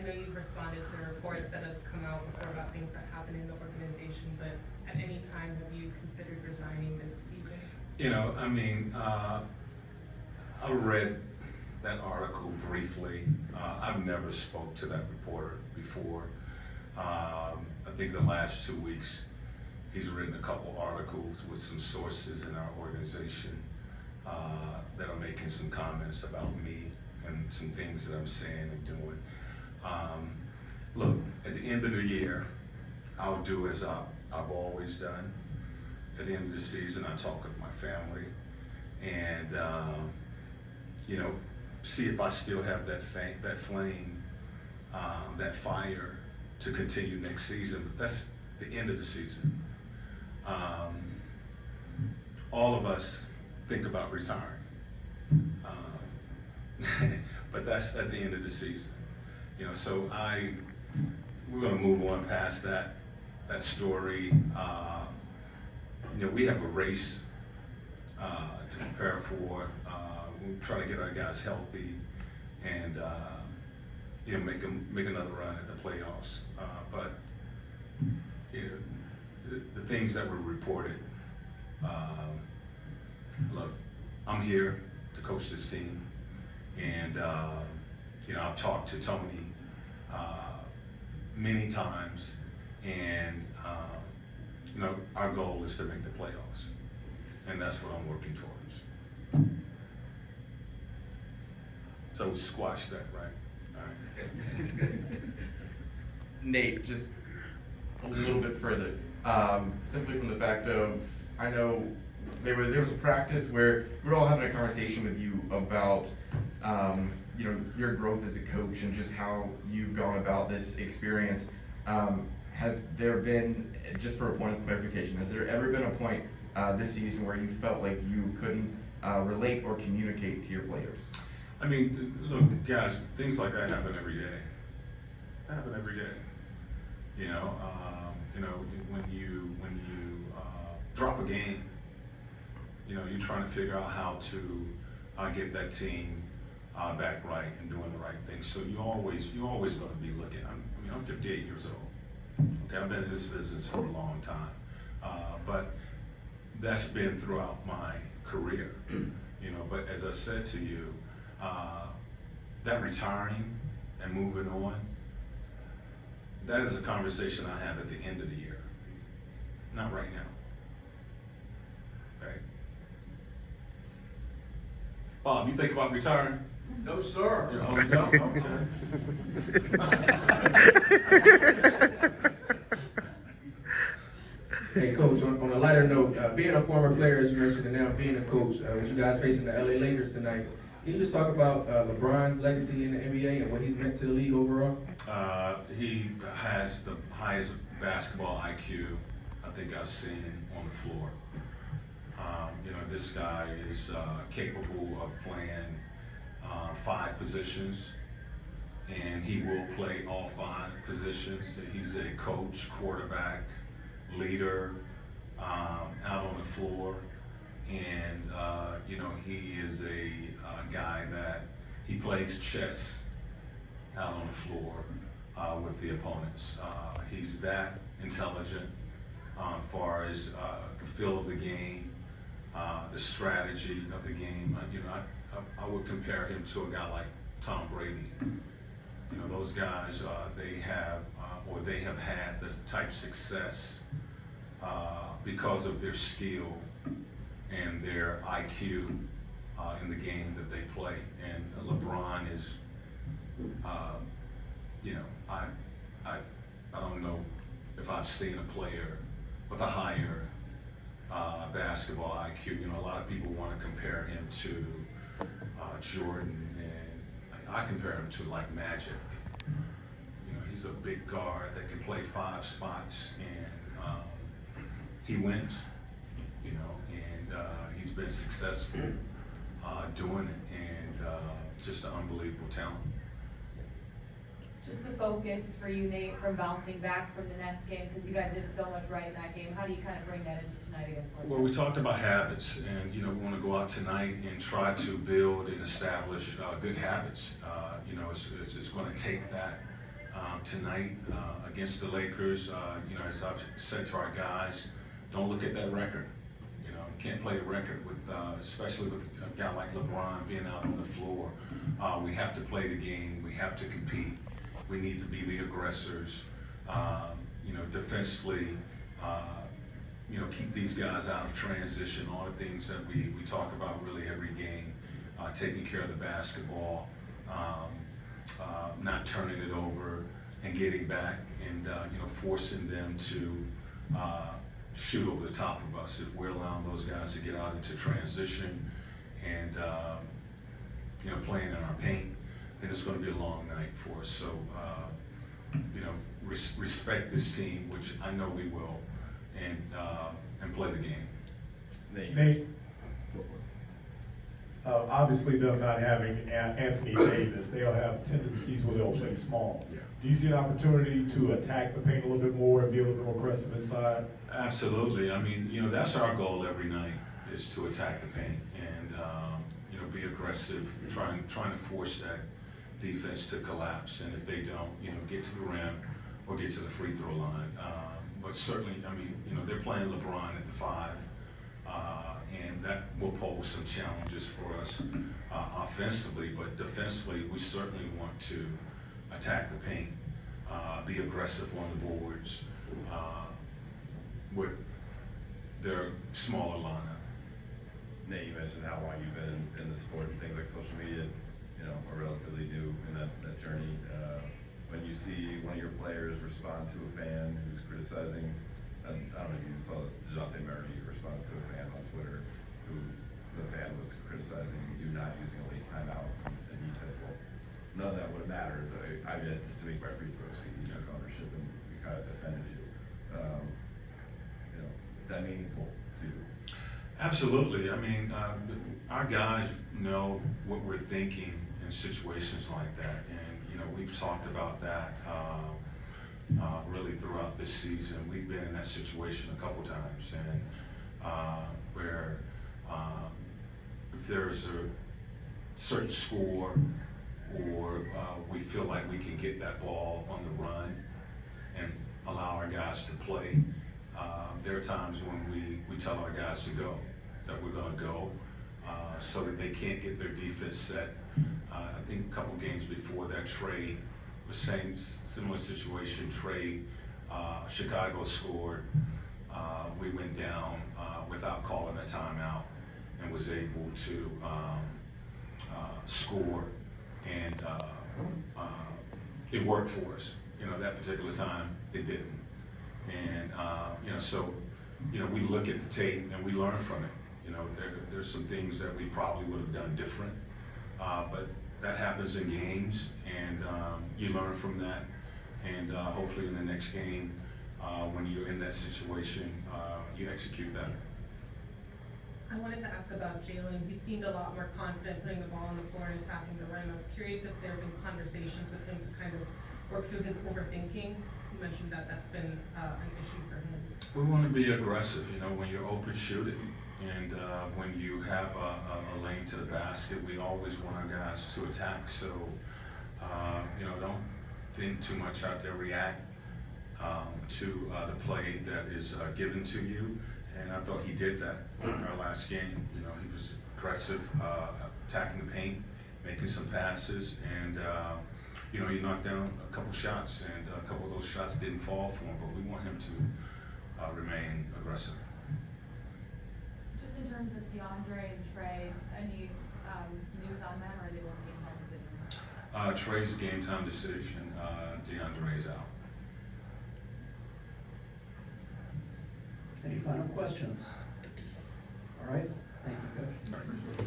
know you've responded to reports that have come out before about things that happen in the organization, but at any time have you considered resigning this season? You know, I mean, I read that article briefly. I've never spoke to that reporter before. I think the last 2 weeks, he's written a couple articles with some sources in our organization that are making some comments about me and some things that I'm saying and doing. Look, at the end of the year, I'll do as I've always done. At the end of the season, I talk with my family and, you know, see if I still have that flame, that fire to continue next season. But that's the end of the season. All of us think about retiring. But that's at the end of the season. You know, so we're gonna move on past that story. You know, we have a race to prepare for. We're trying to get our guys healthy and you know, make another run at the playoffs. But you know, the things that were reported. Look, I'm here to coach this team, and you know, I've talked to Tony many times, and you know, our goal is to make the playoffs, and that's what I'm working towards. So we squashed that, right? All right. Nate, just a little bit further, simply from the fact of, I know there was a practice where we were all having a conversation with you about you know, your growth as a coach and just how you've gone about this experience. Has there been, just for a point of clarification, has there ever been a point this season where you felt like you couldn't relate or communicate to your players? I mean, look, guys, things like that happen every day. They happen every day. You know, when you drop a game, you know, you're trying to figure out how to get that team back right and doing the right thing. So you're always going to be looking. I'm 58 years old. Okay, I've been in this business for a long time, but that's been throughout my career. You know, but as I said to you, that retiring and moving on, that is a conversation I have at the end of the year, not right now. Okay. Bob, you think about retiring? No, sir. Oh, no? Okay. Hey, Coach, on a lighter note, being a former player, as you mentioned, and now being a coach, with you guys facing the LA Lakers tonight, can you just talk about LeBron's legacy in the NBA and what he's meant to the league overall? He has the highest basketball IQ I think I've seen on the floor. You know, this guy is capable of playing 5 positions, and he will play all 5 positions. He's a coach, quarterback, leader, out on the floor, and you know, he is a guy that he plays chess out on the floor with the opponents. He's that intelligent as far as the feel of the game, the strategy of the game. You know, I would compare him to a guy like Tom Brady. You know, those guys, they have had this type of success because of their skill and their IQ in the game that they play. And LeBron is, you know, I don't know if I've seen a player with a higher basketball IQ. You know, a lot of people want to compare him to Jordan, and I compare him to like Magic. You know, he's a big guard that can play 5 spots, and he wins. You know, and he's been successful doing it, and just an unbelievable talent. Just the focus for you, Nate, from bouncing back from the Nets game, because you guys did so much right in that game. How do you kind of bring that into tonight against the Lakers? Well, we talked about habits, and you know, we want to go out tonight and try to build and establish good habits. You know, it's going to take that tonight against the Lakers. As I've said to our guys, don't look at that record. You can't play a record with, especially with a guy like LeBron being out on the floor. We have to play the game. We have to compete. We need to be the aggressors. Defensively, keep these guys out of transition. All the things that we talk about really every game. Taking care of the basketball, not turning it over and getting back, and forcing them to shoot over the top of us. If we're allowing those guys to get out into transition and playing in our paint, then it's going to be a long night for us. So respect this team, which I know we will, and play the game. Nate, obviously them not having Anthony Davis, they'll have tendencies where they'll play small. Yeah. Do you see an opportunity to attack the paint a little bit more and be a little bit more aggressive inside? Absolutely. I mean, that's our goal every night, is to attack the paint and be aggressive, trying to force that defense to collapse. And if they don't, get to the rim or get to the free throw line. But certainly, they're playing LeBron at the 5. And that will pose some challenges for us offensively, but defensively, we certainly want to attack the paint, be aggressive on the boards with their smaller lineup. Nate, you mentioned how long you've been in the sport and things like social media, are relatively new in that journey. When you see one of your players respond to a fan who's criticizing, and I don't know if you saw this, DeJounte Murray responded to a fan on Twitter who the fan was criticizing you not using a late timeout, and he said, well, none of that would have mattered. I had to make my free throws. He took ownership and he kind of defended you. Is that meaningful to you? Absolutely. I mean, our guys know what we're thinking in situations like that, and we've talked about that really throughout this season. We've been in that situation a couple times, and where if there's a certain score or we feel like we can get that ball on the run and allow our guys to play, there are times when we tell our guys to go, that we're going to go, so that they can't get their defense set. I think a couple games before that, Trey, the similar situation, Trey, Chicago scored. We went down without calling a timeout and was able to score, and it worked for us. That particular time it didn't, and so we look at the tape and we learn from it. There's some things that we probably would have done different, but that happens in games, and you learn from that, and hopefully in the next game, when you're in that situation, you execute better. I wanted to ask about Jalen. He seemed a lot more confident putting the ball on the floor and attacking the rim. I was curious if there have been conversations with him to kind of work through his overthinking. You mentioned that that's been an issue for him. We want to be aggressive. When you're open, shoot it. And when you have a lane to the basket, we always want our guys to attack. So, don't think too much out there. React to the play that is given to you. And I thought he did that in our last game. He was aggressive, attacking the paint, making some passes, and he knocked down a couple shots, and a couple of those shots didn't fall for him. But we want him to remain aggressive. Just in terms of DeAndre and Trey, any news on them, or are they both game time decisions? Trey's game time decision. DeAndre's out. Any final questions? All right, thank you, Coach.